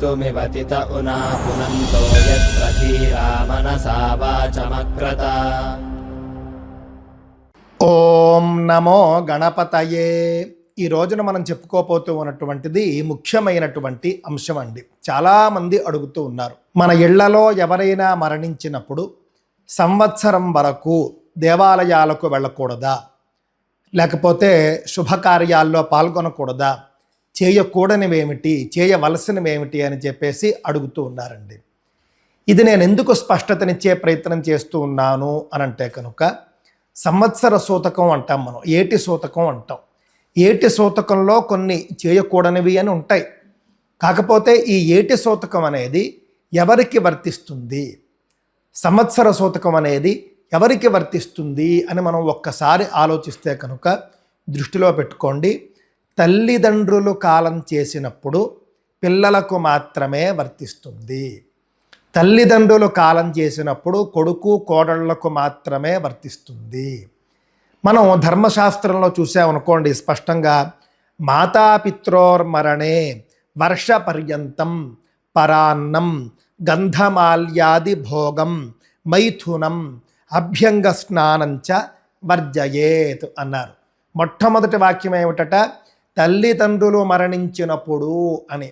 मृत्युमिवतित उना पुनन्तो यत्र धीरा मनसा वाचमक्रत। ఓం నమో గణపతయే. ఈ రోజున మనం చెప్పుకోపోతూ ఉన్నటువంటిది ముఖ్యమైనటువంటి అంశం అండి. చాలామంది అడుగుతూ ఉన్నారు, మన ఇళ్లలో ఎవరైనా మరణించినప్పుడు సంవత్సరం వరకు దేవాలయాలకు వెళ్ళకూడదా, లేకపోతే శుభకార్యాల్లో పాల్గొనకూడదా, చేయకూడనివేమిటి, చేయవలసినవేమిటి అని చెప్పేసి అడుగుతూ ఉన్నారండి. ఇది నేను ఎందుకు స్పష్టతనిచ్చే ప్రయత్నం చేస్తూ ఉన్నాను అనంటే కనుక, సంవత్సర సూతకం అంటాం మనం, ఏటి సూతకం అంటాం. ఏటి సూతకంలో కొన్ని చేయకూడనివి అని ఉంటాయి. కాకపోతే ఈ ఏటి సూతకం అనేది ఎవరికి వర్తిస్తుంది, సంవత్సర సూతకం అనేది ఎవరికి వర్తిస్తుంది అని మనం ఒక్కసారి ఆలోచిస్తే కనుక దృష్టిలో పెట్టుకోండి. తల్లిదండ్రులు కాలం చేసినప్పుడు పిల్లలకు మాత్రమే వర్తిస్తుంది. తల్లిదండ్రులు కాలం చేసినప్పుడు కొడుకు కోడళ్లకు మాత్రమే వర్తిస్తుంది. మనం ధర్మశాస్త్రంలో చూసామనుకోండి, స్పష్టంగా మాతాపిత్రోర్మరణే వర్ష పర్యంతం పరాన్నం గంధమాల్యాది భోగం మైథునం అభ్యంగ స్నానంచ వర్జయేత్ అన్నారు. మొట్టమొదటి వాక్యం ఏమిటట, తల్లిదండ్రులు మరణించినప్పుడు అని.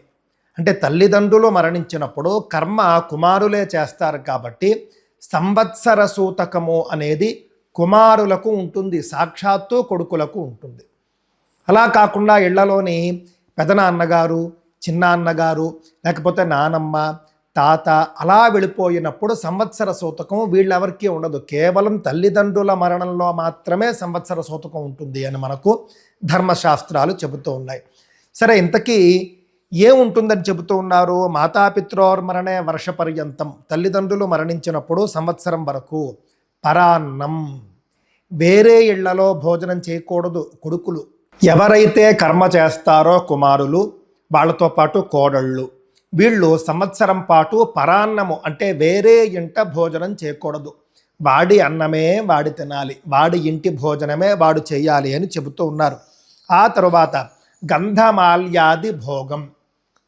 అంటే తల్లిదండ్రులు మరణించినప్పుడు కర్మ కుమారులే చేస్తారు కాబట్టి సంవత్సర సూతకము అనేది కుమారులకు ఉంటుంది, సాక్షాత్తు కొడుకులకు ఉంటుంది. అలా కాకుండా ఇళ్లలోని పెదనాన్నగారు, చిన్నాన్నగారు, లేకపోతే నానమ్మ, తాత అలా వెళ్ళిపోయినప్పుడు సంవత్సర సూతకం వీళ్ళెవరికీ ఉండదు. కేవలం తల్లిదండ్రుల మరణంలో మాత్రమే సంవత్సర సూతకం ఉంటుంది అని మనకు ధర్మశాస్త్రాలు చెబుతూ ఉన్నాయి. సరే, ఇంతకీ ఏముంటుందని చెబుతూ ఉన్నారు? మాతాపిత్రోర్మరణే వర్ష పర్యంతం, తల్లిదండ్రులు మరణించినప్పుడు సంవత్సరం వరకు. పరాన్నం, వేరే ఇళ్లలో భోజనం చేయకూడదు కొడుకులు. ఎవరైతే కర్మ చేస్తారో కుమారులు, వాళ్ళతో పాటు కోడళ్ళు, వీళ్ళు సంవత్సరం పాటు పరాన్నము అంటే వేరే ఇంట భోజనం చేయకూడదు. వాడి అన్నమే వాడి తినాలి, వాడి ఇంటి భోజనమే వాడు చేయాలి అని చెబుతూ ఉన్నారు. ఆ తరువాత గంధమాల్యాది భోగం,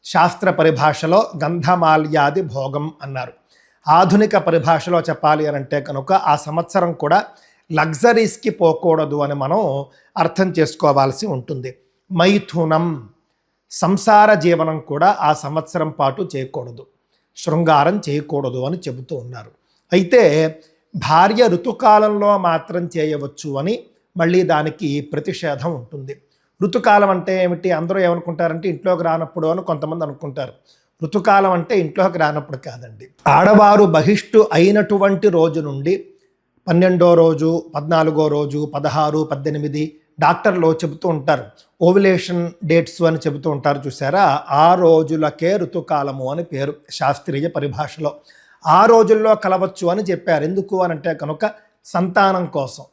శాస్త్ర పరిభాషలో గంధమాల్యాది భోగం అన్నారు. ఆధునిక పరిభాషలో చెప్పాలి అని అంటే కనుక ఆ సంవత్సరం కూడా లగ్జరీస్కి పోకూడదు అని మనం అర్థం చేసుకోవాల్సి ఉంటుంది. మైథునం, సంసార జీవనం కూడా ఆ సంవత్సరం పాటు చేయకూడదు, శృంగారం చేయకూడదు అని చెబుతూ ఉన్నారు. అయితే భార్య ఋతుకాలంలో మాత్రం చేయవచ్చు అని మళ్ళీ దానికి ప్రతిషేధం ఉంటుంది. ఋతుకాలం అంటే ఏమిటి? అందరూ ఏమనుకుంటారంటే ఇంట్లోకి రానప్పుడు అని కొంతమంది అనుకుంటారు. ఋతుకాలం అంటే ఇంట్లోకి రానప్పుడు కాదండి. ఆడవారు బహిష్టు అయినటువంటి రోజు నుండి 12వ రోజు, 14వ రోజు, 16, 18 డాక్టర్లు చెబుతూ ఉంటారు, ఓవులేషన్ డేట్స్ అని చెబుతూ ఉంటారు చూసారా, ఆ రోజులకే ఋతుకాలము అని పేరు శాస్త్రీయ పరిభాషలో. ఆ రోజుల్లో కలవచ్చు అని చెప్పారు. ఎందుకు అని అంటే కనుక సంతానం కోసం.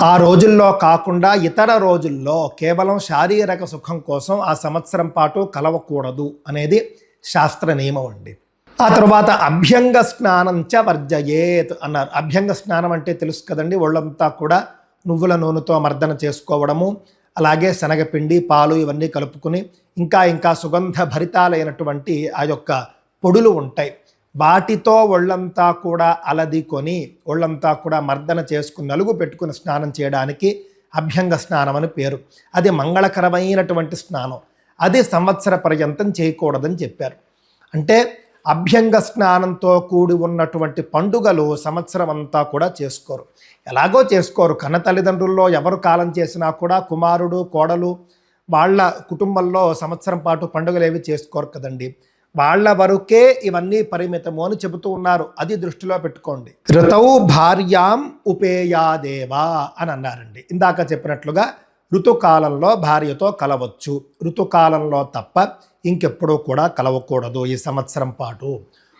ఆ రోజుల్లో కాకుండా ఇతర రోజుల్లో కేవలం శారీరక సుఖం కోసం ఆ సంవత్సరం పాటు కలవకూడదు అనేది శాస్త్ర నియమం అండి. ఆ తర్వాత అభ్యంగ స్నానం చ వర్జయేత్ అన్నారు. అభ్యంగ స్నానం అంటే తెలుసు కదండి, ఒళ్ళంతా కూడా నువ్వుల నూనెతో మర్దన చేసుకోవడము, అలాగే శనగపిండి, పాలు ఇవన్నీ కలుపుకుని ఇంకా సుగంధ భరితాలైనటువంటి ఆ యొక్క పొడులు ఉంటాయి, వాటితో ఒళ్ళంతా కూడా అలదికొని ఒళ్ళంతా కూడా మర్దన చేసుకుని నలుగు పెట్టుకుని స్నానం చేయడానికి అభ్యంగ స్నానం అని పేరు. అది మంగళకరమైనటువంటి స్నానం. అది సంవత్సర పర్యంతం చేయకూడదని చెప్పారు. అంటే అభ్యంగ స్నానంతో కూడి ఉన్నటువంటి పండుగలు సంవత్సరం అంతా కూడా చేసుకోరు. ఎలాగో చేసుకోరు. కన్న తల్లిదండ్రుల్లో ఎవరు కాలం చేసినా కూడా కుమారుడు, కోడలు వాళ్ళ కుటుంబంలో సంవత్సరం పాటు పండుగలు ఏవి చేసుకోరు కదండి. వాళ్ళ వరకే ఇవన్నీ పరిమితము అని చెబుతూ ఉన్నారు. అది దృష్టిలో పెట్టుకోండి. ఋతౌ భార్యాం ఉపేయాదేవా అని అన్నారండి. ఇందాక చెప్పినట్లుగా ఋతుకాలంలో భార్యతో కలవచ్చు, ఋతుకాలంలో తప్ప ఇంకెప్పుడూ కూడా కలవకూడదు ఈ సంవత్సరం పాటు.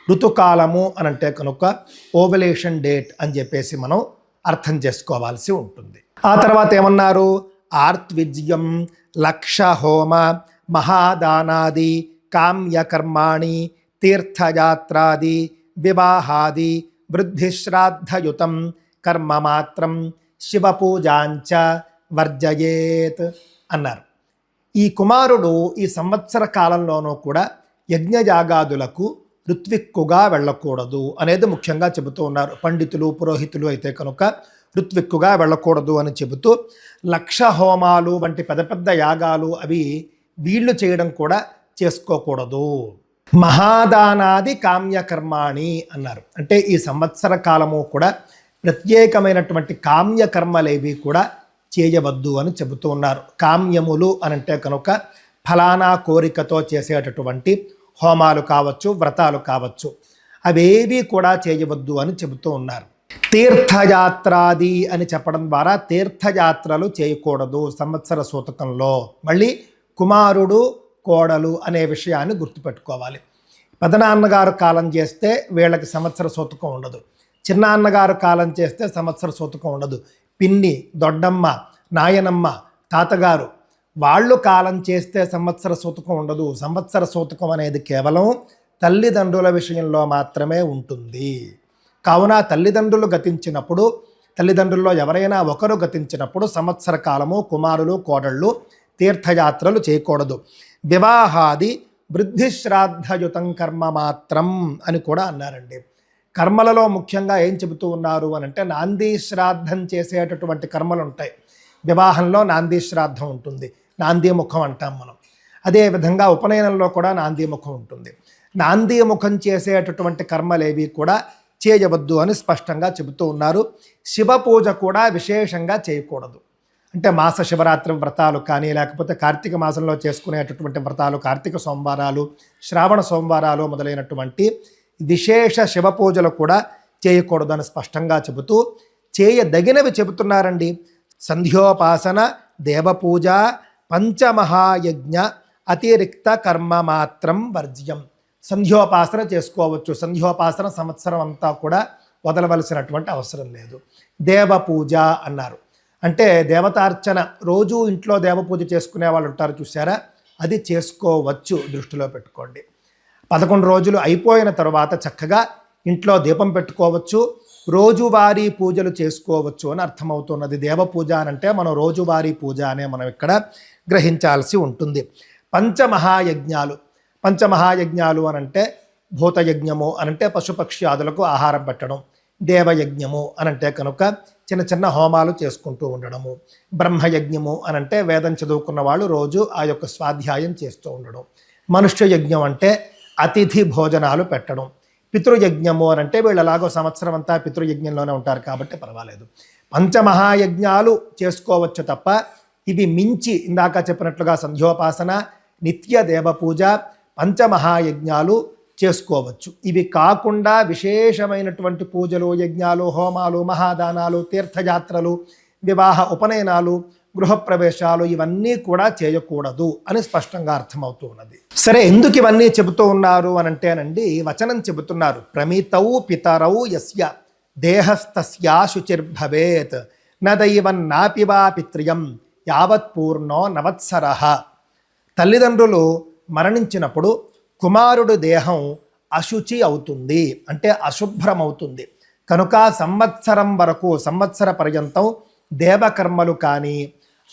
ఋతుకాలము అని అంటే కనుక ఓవలేషన్ డేట్ అని చెప్పేసి మనం అర్థం చేసుకోవాల్సి ఉంటుంది. ఆ తర్వాత ఏమన్నారు? ఆర్త్విజ్యం, లక్ష హోమ, మహాదానాది, కామ్యకర్మాణి, తీర్థయాత్రాది, వివాహాది, వృద్ధిశ్రాద్ధయుతం కర్మ మాత్రం శివపూజాంచ వర్జయేత్ అన్నారు. ఈ కుమారుడు ఈ సంవత్సర కాలంలోనూ కూడా యజ్ఞయాగాదులకు ఋత్విక్కుగా వెళ్ళకూడదు అనేది ముఖ్యంగా చెబుతూ ఉన్నారు. పండితులు పురోహితులు అయితే కనుక ఋత్విక్కుగా వెళ్ళకూడదు అని చెబుతూ, లక్ష హోమాలు వంటి పెద్ద పెద్ద యాగాలు అవి వీళ్ళు చేయడం కూడా చేసుకోకూడదు. మహాదానాది కామ్యకర్మాణి అన్నారు. అంటే ఈ సంవత్సర కాలము కూడా ప్రత్యేకమైనటువంటి కామ్యకర్మలేవి కూడా చేయవద్దు అని చెబుతూ ఉన్నారు. కామ్యములు అనంటే కనుక ఫలానా కోరికతో చేసేటటువంటి హోమాలు కావచ్చు, వ్రతాలు కావచ్చు, అవేవి కూడా చేయవద్దు అని చెబుతూ ఉన్నారు. తీర్థయాత్రాది అని చెప్పడం ద్వారా తీర్థయాత్రలు చేయకూడదు సంవత్సర సూతకంలో. మళ్ళీ కుమారుడు కోడలు అనే విషయాన్ని గుర్తుపెట్టుకోవాలి. పెదనాన్నగారు కాలం చేస్తే వీళ్ళకి సంవత్సర సూతకం ఉండదు, చిన్నాన్నగారు కాలం చేస్తే సంవత్సర సూతకం ఉండదు. పిన్ని, దొడ్డమ్మ, నాయనమ్మ, తాతగారు వాళ్ళు కాలం చేస్తే సంవత్సర సూతకం ఉండదు. సంవత్సర సూతకం అనేది కేవలం తల్లిదండ్రుల విషయంలో మాత్రమే ఉంటుంది. కావున తల్లిదండ్రులు గతించినప్పుడు, తల్లిదండ్రుల్లో ఎవరైనా ఒకరు గతించినప్పుడు సంవత్సర కాలము కుమారులు కోడళ్ళు తీర్థయాత్రలు చేయకూడదు. వివాహాది వృద్ధిశ్రాద్ధయుతం కర్మ మాత్రం అని కూడా అన్నారండి. కర్మలలో ముఖ్యంగా ఏం చెబుతూ ఉన్నారు అని అంటే, నాంది శ్రాద్ధం చేసేటటువంటి కర్మలు ఉంటాయి. వివాహంలో నాంది శ్రాద్ధం ఉంటుంది, నాంది ముఖం అంటాం మనం. అదేవిధంగా ఉపనయనంలో కూడా నాంది ముఖం ఉంటుంది. నాంది ముఖం చేసేటటువంటి కర్మలేవి కూడా చేయవద్దు అని స్పష్టంగా చెబుతూ ఉన్నారు. శివ పూజ కూడా విశేషంగా చేయకూడదు. అంటే మాస శివరాత్రి వ్రతాలు కానీ, లేకపోతే కార్తీక మాసంలో చేసుకునేటటువంటి వ్రతాలు, కార్తీక సోమవారాలు, శ్రావణ సోమవారాలు మొదలైనటువంటి విశేష శివ పూజలు కూడా చేయకూడదు అని స్పష్టంగా చెబుతూ, చేయదగినవి చెబుతున్నారండి. సంధ్యోపాసన, దేవపూజ, పంచమహాయజ్ఞ, అతిరిక్త కర్మ మాత్రం వర్జ్యం. సంధ్యోపాసన చేసుకోవచ్చు. సంధ్యోపాసన సంవత్సరం అంతా కూడా వదలవలసినటువంటి అవసరం లేదు. దేవపూజ అన్నారు. అంటే దేవతార్చన, రోజు ఇంట్లో దేవపూజ చేసుకునే వాళ్ళు ఉంటారు చూసారా, అది చేసుకోవచ్చు, దృష్టిలో పెట్టుకోండి. 11 రోజులు అయిపోయిన తర్వాత చక్కగా ఇంట్లో దీపం పెట్టుకోవచ్చు, రోజువారీ పూజలు చేసుకోవచ్చు అని అర్థమవుతున్నది. దేవపూజ అనంటే మనం రోజువారీ పూజ అనే మనం ఇక్కడ గ్రహించాల్సి ఉంటుంది. పంచమహాయజ్ఞాలు, పంచమహాయజ్ఞాలు అనంటే భూతయజ్ఞము అనంటే పశుపక్ష్యాదులకు ఆహారం పెట్టడం, దేవయజ్ఞము అనంటే కనుక చిన్న చిన్న హోమాలు చేసుకుంటూ ఉండడము, బ్రహ్మయజ్ఞము అనంటే వేదం చదువుకున్న వాళ్ళు రోజు ఆ యొక్క స్వాధ్యాయం చేస్తూ ఉండడం, మనుష్య యజ్ఞం అంటే అతిథి భోజనాలు పెట్టడం, పితృయజ్ఞము అనంటే వీళ్ళు ఎలాగో సంవత్సరం అంతా పితృయజ్ఞంలోనే ఉంటారు కాబట్టి పర్వాలేదు. పంచమహాయజ్ఞాలు చేసుకోవచ్చు తప్ప ఇవి మించి ఇందాక చెప్పినట్లుగా సంధ్యోపాసన, నిత్య దేవపూజ, పంచమహాయజ్ఞాలు చేసుకోవచ్చు. ఇవి కాకుండా విశేషమైనటువంటి పూజలు, యజ్ఞాలు, హోమాలు, మహాదానాలు, తీర్థయాత్రలు, వివాహ ఉపనయనాలు, గృహప్రవేశాలు ఇవన్నీ కూడా చేయకూడదు అని స్పష్టంగా అర్థమవుతూ ఉన్నది. సరే, ఎందుకు ఇవన్నీ చెబుతూ ఉన్నారు అని అంటేనండి, వచనం చెబుతున్నారు. ప్రమితౌ పితరౌ యస్య దేహస్తస్యా శుచిర్భవేత్ నదైవన్నాపివా పిత్రియం యావత్ పూర్ణో నవత్సరః. తల్లిదండ్రులు మరణించినప్పుడు కుమారుడు దేహం అశుచి అవుతుంది, అంటే అశుభ్రమవుతుంది. కనుక సంవత్సరం వరకు, సంవత్సర పర్యంతం దేవకర్మలు కానీ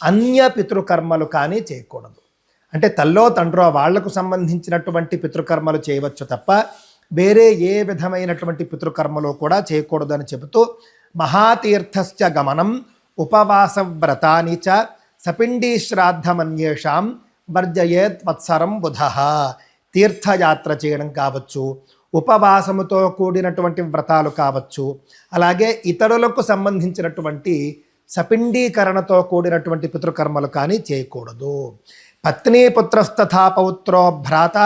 అన్య పితృకర్మలు కానీ చేయకూడదు. అంటే తల్లో తండ్రో వాళ్లకు సంబంధించినటువంటి పితృకర్మలు చేయవచ్చు తప్ప వేరే ఏ విధమైనటువంటి పితృకర్మలు కూడా చేయకూడదు అని చెబుతూ, మహాతీర్థశ్చ గమనం ఉపవాస వ్రతాని చ సపిండీ శ్రాద్ధమన్యేషాం వర్జయేత్ వత్సరం బుధః. తీర్థయాత్ర చేయడం కావచ్చు, ఉపవాసముతో కూడినటువంటి వ్రతాలు కావచ్చు, అలాగే ఇతరులకు సంబంధించినటువంటి సపిండీకరణతో కూడినటువంటి పితృకర్మలు కానీ చేయకూడదు. పత్నీపుత్రస్తథా పౌత్రో భ్రాత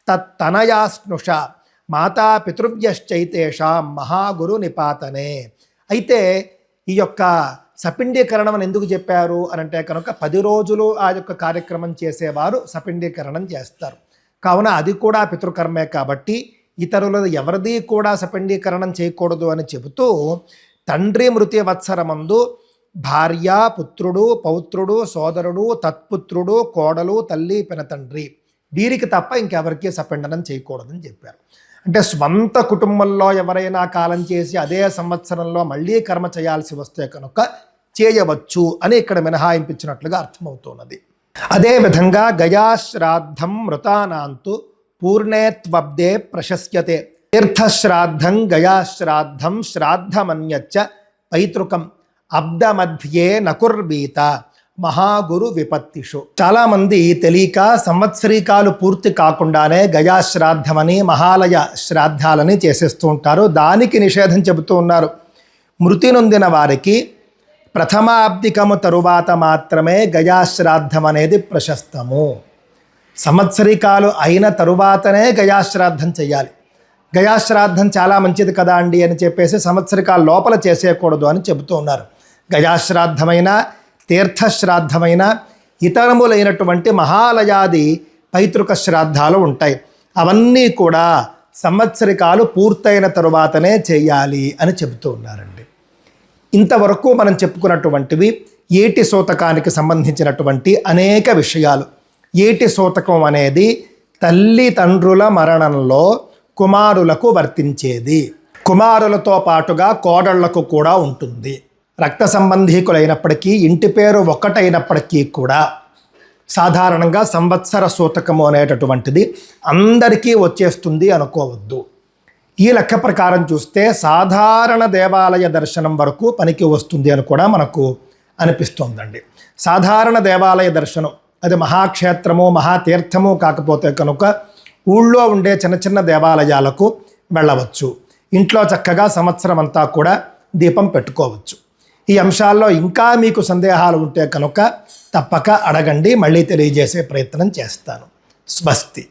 తత్తనయాస్నుష మాతా పితృవ్యశ్చైతేషాం మహాగురు నిపాతనే. అయితే ఈ యొక్క సపిండీకరణం అని ఎందుకు చెప్పారు అనంటే కనుక 10 రోజులు ఆ యొక్క కార్యక్రమం చేసేవారు సపిండీకరణం చేస్తారు. కావున అది కూడా పితృకర్మే కాబట్టి ఇతరుల ఎవరిది కూడా సపిండీకరణం చేయకూడదు అని చెబుతూ, తండ్రి మృతి వత్సరమందు భార్య, పుత్రుడు, పౌత్రుడు, సోదరుడు, తత్పుత్రుడు, కోడలు, తల్లి, పినతండ్రి వీరికి తప్ప ఇంకెవరికి సపిండనం చేయకూడదని చెప్పారు. అంటే స్వంత కుటుంబంలో ఎవరైనా కాలం చేసి అదే సంవత్సరంలో మళ్ళీ కర్మ చేయాల్సి వస్తే కనుక చేయవచ్చు అని ఇక్కడ మినహాయింపించినట్లుగా అర్థమవుతున్నది. అదేవిధంగా గయాశ్రాద్ధం మృతానాంతు పూర్ణే త్వబ్దే ప్రశస్యతే. తీర్థశ్రాద్ధం గయాశ్రాద్ధం శ్రాద్ధమన్యచ్చ పైతృకం అబ్దమధ్యే నకుర్వీత మహాగురు విపత్తిషు. చాలామంది తెలియక సంవత్సరీకాలు పూర్తి కాకుండానే గయాశ్రాద్ధమని మహాలయ శ్రాద్ధాలని చేసేస్తూ ఉంటారు. దానికి నిషేధం చెబుతూ ఉన్నారు. మృతి నొందిన వారికి ప్రథమాబ్దికము తరువాత మాత్రమే గయాశ్రాద్ధం అనేది ప్రశస్తము. సంవత్సరీకాలు అయిన తరువాతనే గయాశ్రాద్ధం చేయాలి. గయాశ్రాద్ధం చాలా మంచిది కదా అండి అని చెప్పేసి సంవత్సరికాల లోపల చేసేయకూడదు అని చెబుతూ ఉన్నారు. గయాశ్రాద్ధమైన తీర్థశ్రాద్ధమైన ఇతరములైనటువంటి మహాలయాది పైతృక శ్రాద్ధాలు ఉంటాయి. అవన్నీ కూడా సంవత్సరికాలు పూర్తయిన తరువాతనే చేయాలి అని చెబుతూ ఉన్నారండి. ఇంతవరకు మనం చెప్పుకున్నటువంటివి ఏటి సూతకానికి సంబంధించినటువంటి అనేక విషయాలు. ఏటి సూతకం అనేది తల్లిదండ్రుల మరణంలో కుమారులకు వర్తించేది. కుమారులతో పాటుగా కోడళ్లకు కూడా ఉంటుంది. రక్త సంబంధీకులైనప్పటికీ ఇంటి పేరు ఒక్కటైనప్పటికీ కూడా సాధారణంగా సంవత్సర సూతకము అనేటటువంటిది అందరికీ వచ్చేస్తుంది అనుకోవద్దు. ఈ లెక్క ప్రకారం చూస్తే సాధారణ దేవాలయ దర్శనం వరకు పనికి వస్తుంది అని కూడా మనకు అనిపిస్తోందండి. సాధారణ దేవాలయ దర్శనం అది మహాక్షేత్రము మహాతీర్థము కాకపోతే కనుక ఊళ్ళో ఉండే చిన్న చిన్న దేవాలయాలకు వెళ్ళవచ్చు. ఇంట్లో చక్కగా సంవత్సరం అంతా కూడా దీపం పెట్టుకోవచ్చు. ఈ అంశాల్లో ఇంకా మీకు సందేహాలు ఉంటే కనుక తప్పక అడగండి, మళ్ళీ తెలియజేసే ప్రయత్నం చేస్తాను. స్వస్తి.